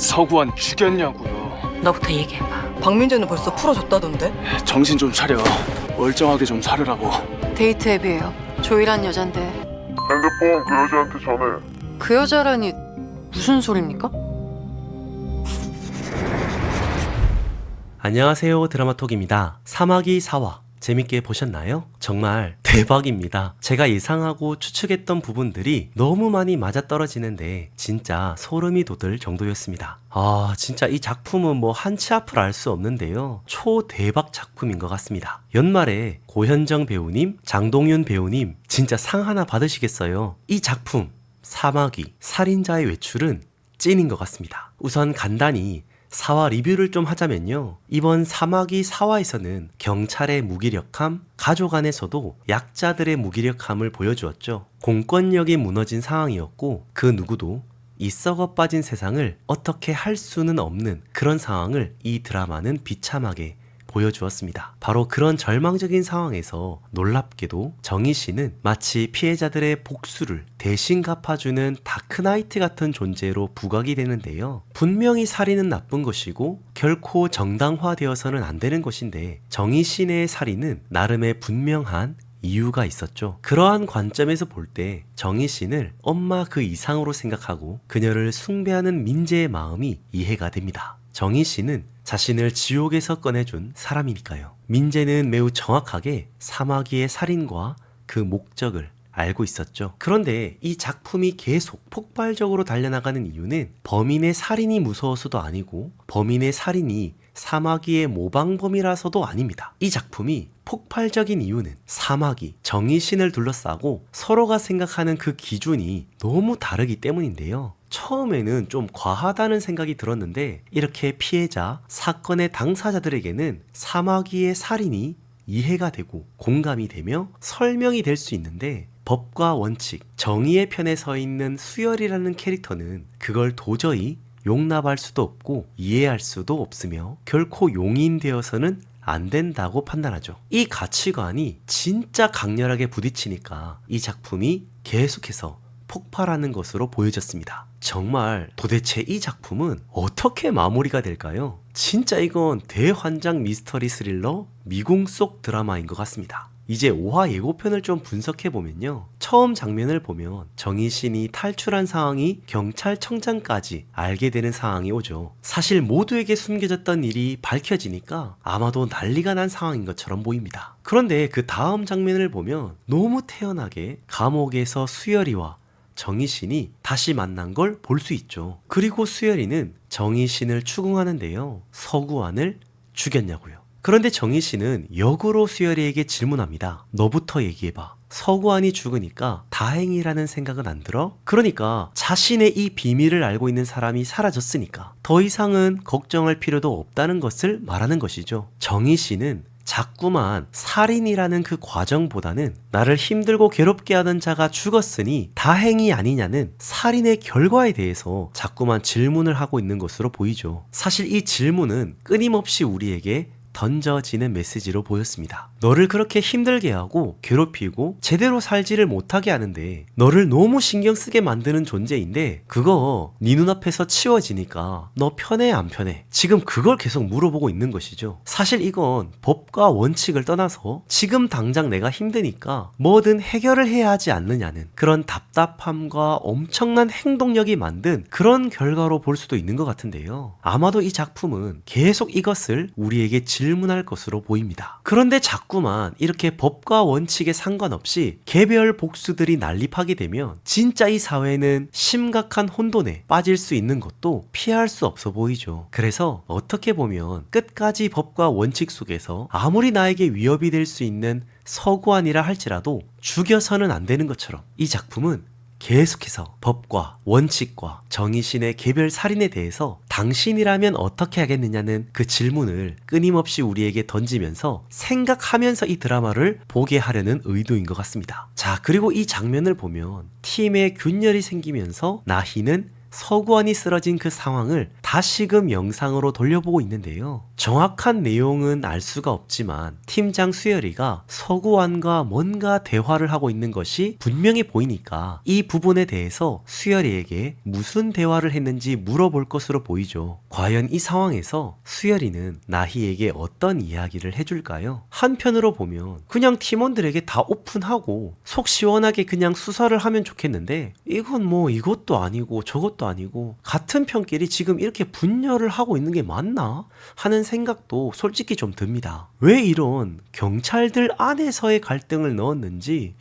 서구환 죽였냐고요. 너부터 얘기해봐. 박민재는 벌써 풀어줬다던데? 정신 좀 차려. 멀쩡하게 좀 살으라고. 데이트 앱이에요. 조이란 여잔데 핸드폰 그 여자한테 전해. 그 여자라니 무슨 소립니까? 안녕하세요, 드라마톡입니다. 사마귀 4화 재밌게 보셨나요? 정말 대박입니다. 제가 예상하고 추측했던 부분들이 너무 많이 맞아떨어지는데 진짜 소름이 돋을 정도였습니다. 진짜 이 작품은 뭐 한치 앞을 알 수 없는데요. 초대박 작품인 것 같습니다. 연말에 고현정 배우님, 장동윤 배우님 진짜 상 하나 받으시겠어요? 이 작품 사마귀 살인자의 외출은 찐인 것 같습니다. 우선 간단히 4화 리뷰를 좀 하자면요. 이번 사마귀 4화에서는 경찰의 무기력함, 가족 안에서도 약자들의 무기력함을 보여주었죠. 공권력이 무너진 상황이었고 그 누구도 이 썩어 빠진 세상을 어떻게 할 수는 없는 그런 상황을 이 드라마는 비참하게 보여주었습니다. 바로 그런 절망적인 상황에서 놀랍게도 정희 씨는 마치 피해자들의 복수를 대신 갚아주는 다크나이트 같은 존재로 부각이 되는데요. 분명히 살인은 나쁜 것이고 결코 정당화되어서는 안 되는 것인데 정희 씨 내의 살인은 나름의 분명한 이유가 있었죠. 그러한 관점에서 볼 때 정희 씨는 엄마 그 이상으로 생각하고 그녀를 숭배하는 민재의 마음이 이해가 됩니다. 정희 씨는 자신을 지옥에서 꺼내준 사람이니까요. 민재는 매우 정확하게 사마귀의 살인과 그 목적을 알고 있었죠. 그런데 이 작품이 계속 폭발적으로 달려나가는 이유는 범인의 살인이 무서워서도 아니고 범인의 살인이 사마귀의 모방범이라서도 아닙니다. 이 작품이 폭발적인 이유는 사마귀, 정희신을 둘러싸고 서로가 생각하는 그 기준이 너무 다르기 때문인데요. 처음에는 좀 과하다는 생각이 들었는데 이렇게 피해자, 사건의 당사자들에게는 사마귀의 살인이 이해가 되고 공감이 되며 설명이 될 수 있는데 법과 원칙, 정의의 편에 서 있는 수열이라는 캐릭터는 그걸 도저히 용납할 수도 없고 이해할 수도 없으며 결코 용인되어서는 안 된다고 판단하죠. 이 가치관이 진짜 강렬하게 부딪히니까 이 작품이 계속해서 폭발하는 것으로 보여졌습니다. 정말 도대체 이 작품은 어떻게 마무리가 될까요? 진짜 이건 대환장 미스터리 스릴러 미궁 속 드라마인 것 같습니다. 이제 5화 예고편을 좀 분석해보면요. 처음 장면을 보면 정희신이 탈출한 상황이 경찰청장까지 알게 되는 상황이 오죠. 사실 모두에게 숨겨졌던 일이 밝혀지니까 아마도 난리가 난 상황인 것처럼 보입니다. 그런데 그 다음 장면을 보면 너무 태연하게 감옥에서 수열이와 정희신이 다시 만난 걸 볼 수 있죠. 그리고 수열이는 정희신을 추궁하는데요. 서구환을 죽였냐고요. 그런데 정희 씨는 역으로 수열이에게 질문합니다. 너부터 얘기해봐. 서구환이 죽으니까 다행이라는 생각은 안 들어? 그러니까 자신의 이 비밀을 알고 있는 사람이 사라졌으니까 더 이상은 걱정할 필요도 없다는 것을 말하는 것이죠. 정희 씨는 자꾸만 살인이라는 그 과정보다는 나를 힘들고 괴롭게 하던 자가 죽었으니 다행이 아니냐는 살인의 결과에 대해서 자꾸만 질문을 하고 있는 것으로 보이죠. 사실 이 질문은 끊임없이 우리에게 던져지는 메시지로 보였습니다. 너를 그렇게 힘들게 하고 괴롭히고 제대로 살지를 못하게 하는데 너를 너무 신경 쓰게 만드는 존재인데 그거 네 눈앞에서 치워지니까 너 편해 안 편해? 지금 그걸 계속 물어보고 있는 것이죠. 사실 이건 법과 원칙을 떠나서 지금 당장 내가 힘드니까 뭐든 해결을 해야 하지 않느냐는 그런 답답함과 엄청난 행동력이 만든 그런 결과로 볼 수도 있는 것 같은데요. 아마도 이 작품은 계속 이것을 우리에게 질문할 것으로 보입니다. 그런데 자꾸만 이렇게 법과 원칙에 상관없이 개별 복수들이 난립하게 되면 진짜 이 사회는 심각한 혼돈에 빠질 수 있는 것도 피할 수 없어 보이죠. 그래서 어떻게 보면 끝까지 법과 원칙 속에서 아무리 나에게 위협이 될 수 있는 서구환이라 할지라도 죽여서는 안 되는 것처럼 이 작품은 계속해서 법과 원칙과 정의신의 개별 살인에 대해서 당신이라면 어떻게 하겠느냐는 그 질문을 끊임없이 우리에게 던지면서 생각하면서 이 드라마를 보게 하려는 의도인 것 같습니다. 자, 그리고 이 장면을 보면 팀에 균열이 생기면서 나희는 서구환이 쓰러진 그 상황을 다시금 영상으로 돌려보고 있는데요. 정확한 내용은 알 수가 없지만 팀장 수열이가 서구환과 뭔가 대화를 하고 있는 것이 분명히 보이니까 이 부분에 대해서 수열이에게 무슨 대화를 했는지 물어볼 것으로 보이죠. 과연 이 상황에서 수열이는 나희에게 어떤 이야기를 해줄까요? 한편으로 보면 그냥 팀원들에게 다 오픈하고 속 시원하게 그냥 수사를 하면 좋겠는데 이건 뭐 이것도 아니고 저것도 아니고 같은 편끼리 지금 이렇게 분열을 하고 있는 게 맞나? 하는 생각도 솔직히 좀 듭니다. 왜 이런 경찰들 안에서의 갈등을 넣었는지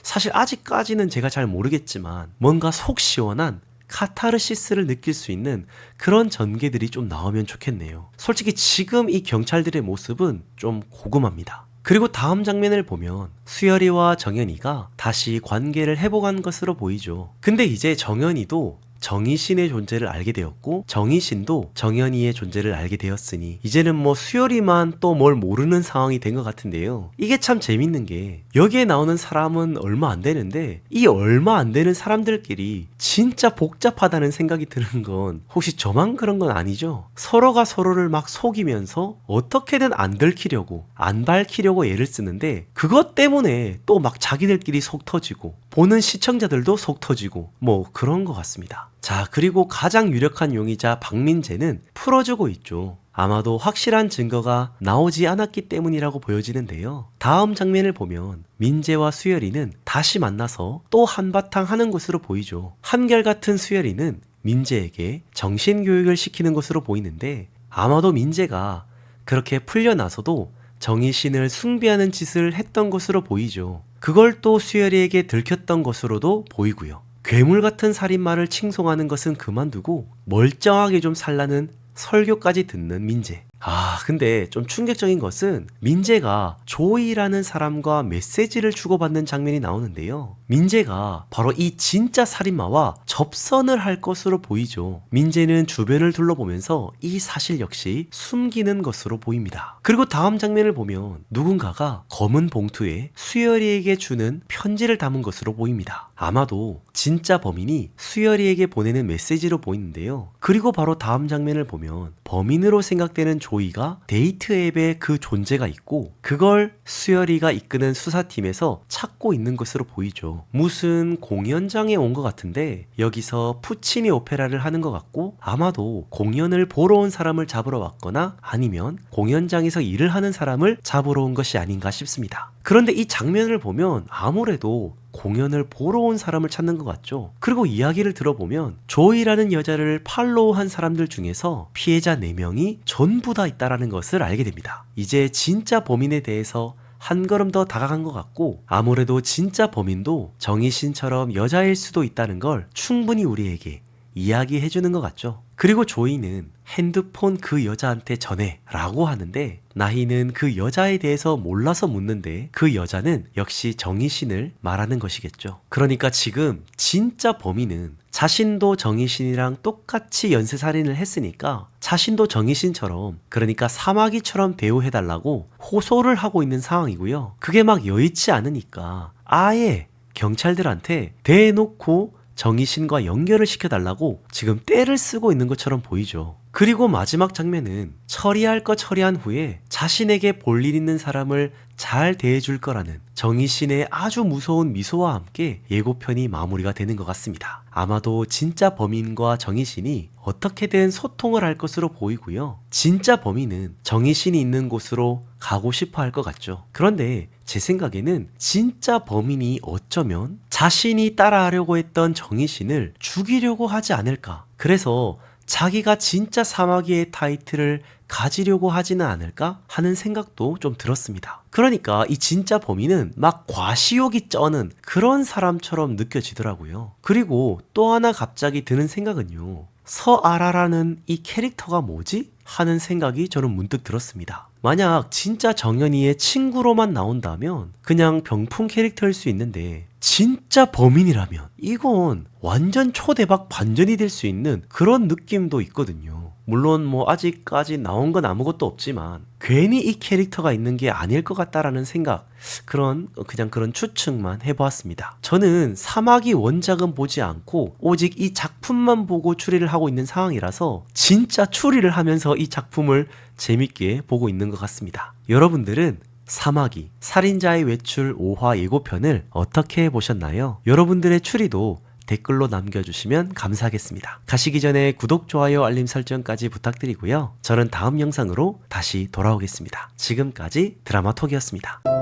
사실 아직까지는 제가 잘 모르겠지만 뭔가 속 시원한 카타르시스를 느낄 수 있는 그런 전개들이 좀 나오면 좋겠네요. 솔직히 지금 이 경찰들의 모습은 좀 고금합니다. 그리고 다음 장면을 보면 수열이와 정연이가 다시 관계를 회복한 것으로 보이죠. 근데 이제 정연이도 정희신의 존재를 알게 되었고 정희신도 정연이의 존재를 알게 되었으니 이제는 뭐 수열이만 또 뭘 모르는 상황이 된 것 같은데요. 이게 참 재밌는 게 여기에 나오는 사람은 얼마 안 되는데 이 얼마 안 되는 사람들끼리 진짜 복잡하다는 생각이 드는 건 혹시 저만 그런 건 아니죠? 서로가 서로를 막 속이면서 어떻게든 안 들키려고 안 밝히려고 애를 쓰는데 그것 때문에 또 막 자기들끼리 속 터지고 보는 시청자들도 속 터지고 뭐 그런 것 같습니다. 자, 그리고 가장 유력한 용의자 박민재는 풀어주고 있죠. 아마도 확실한 증거가 나오지 않았기 때문이라고 보여지는데요. 다음 장면을 보면 민재와 수열이는 다시 만나서 또 한바탕 하는 것으로 보이죠. 한결같은 수열이는 민재에게 정신교육을 시키는 것으로 보이는데 아마도 민재가 그렇게 풀려나서도 정희신을 숭배하는 짓을 했던 것으로 보이죠. 그걸 또 수열이에게 들켰던 것으로도 보이고요. 괴물 같은 살인마를 칭송하는 것은 그만두고 멀쩡하게 좀 살라는 설교까지 듣는 민재. 근데 좀 충격적인 것은 민재가 조이라는 사람과 메시지를 주고받는 장면이 나오는데요. 민재가 바로 이 진짜 살인마와 접선을 할 것으로 보이죠. 민재는 주변을 둘러보면서 이 사실 역시 숨기는 것으로 보입니다. 그리고 다음 장면을 보면 누군가가 검은 봉투에 수열이에게 주는 편지를 담은 것으로 보입니다. 아마도 진짜 범인이 수열이에게 보내는 메시지로 보이는데요. 그리고 바로 다음 장면을 보면 범인으로 생각되는 조이가 데이트 앱에 그 존재가 있고 그걸 수열이가 이끄는 수사팀에서 찾고 있는 것으로 보이죠. 무슨 공연장에 온 것 같은데 여기서 푸치니 오페라를 하는 것 같고 아마도 공연을 보러 온 사람을 잡으러 왔거나 아니면 공연장에서 일을 하는 사람을 잡으러 온 것이 아닌가 싶습니다. 그런데 이 장면을 보면 아무래도 공연을 보러 온 사람을 찾는 것 같죠. 그리고 이야기를 들어보면 조이라는 여자를 팔로우한 사람들 중에서 피해자 4명이 전부 다 있다는 것을 알게 됩니다. 이제 진짜 범인에 대해서 한 걸음 더 다가간 것 같고 아무래도 진짜 범인도 정희신처럼 여자일 수도 있다는 걸 충분히 우리에게 이야기해주는 것 같죠. 그리고 조이는 핸드폰 그 여자한테 전해 라고 하는데 나희는 그 여자에 대해서 몰라서 묻는데 그 여자는 역시 정희신을 말하는 것이겠죠. 그러니까 지금 진짜 범인은 자신도 정희신이랑 똑같이 연쇄살인을 했으니까 자신도 정희신처럼 그러니까 사마귀처럼 대우해달라고 호소를 하고 있는 상황이고요. 그게 막 여의치 않으니까 아예 경찰들한테 대놓고 정희신과 연결을 시켜달라고 지금 떼를 쓰고 있는 것처럼 보이죠. 그리고 마지막 장면은 처리할 거 처리한 후에 자신에게 볼 일 있는 사람을 잘 대해줄 거라는 정희신의 아주 무서운 미소와 함께 예고편이 마무리가 되는 것 같습니다. 아마도 진짜 범인과 정희신이 어떻게든 소통을 할 것으로 보이고요. 진짜 범인은 정희신이 있는 곳으로 가고 싶어 할 것 같죠. 그런데 제 생각에는 진짜 범인이 어쩌면 자신이 따라하려고 했던 정희신을 죽이려고 하지 않을까. 그래서 자기가 진짜 사마귀의 타이틀을 가지려고 하지는 않을까 하는 생각도 좀 들었습니다. 그러니까 이 진짜 범인은 막 과시욕이 쩌는 그런 사람처럼 느껴지더라고요. 그리고 또 하나 갑자기 드는 생각은요. 서아라라는 이 캐릭터가 뭐지? 하는 생각이 저는 문득 들었습니다. 만약 진짜 정연이의 친구로만 나온다면 그냥 병풍 캐릭터일 수 있는데 진짜 범인이라면 이건 완전 초대박 반전이 될 수 있는 그런 느낌도 있거든요. 물론 뭐 아직까지 나온 건 아무것도 없지만 괜히 이 캐릭터가 있는 게 아닐 것 같다라는 생각, 그런 추측만 해보았습니다. 저는 사마귀 원작은 보지 않고 오직 이 작품만 보고 추리를 하고 있는 상황이라서 진짜 추리를 하면서 이 작품을 재밌게 보고 있는 것 같습니다. 여러분들은 사마귀 살인자의 외출 5화 예고편을 어떻게 보셨나요? 여러분들의 추리도 댓글로 남겨주시면 감사하겠습니다. 가시기 전에 구독, 좋아요, 알림 설정까지 부탁드리고요. 저는 다음 영상으로 다시 돌아오겠습니다. 지금까지 드라마톡이었습니다.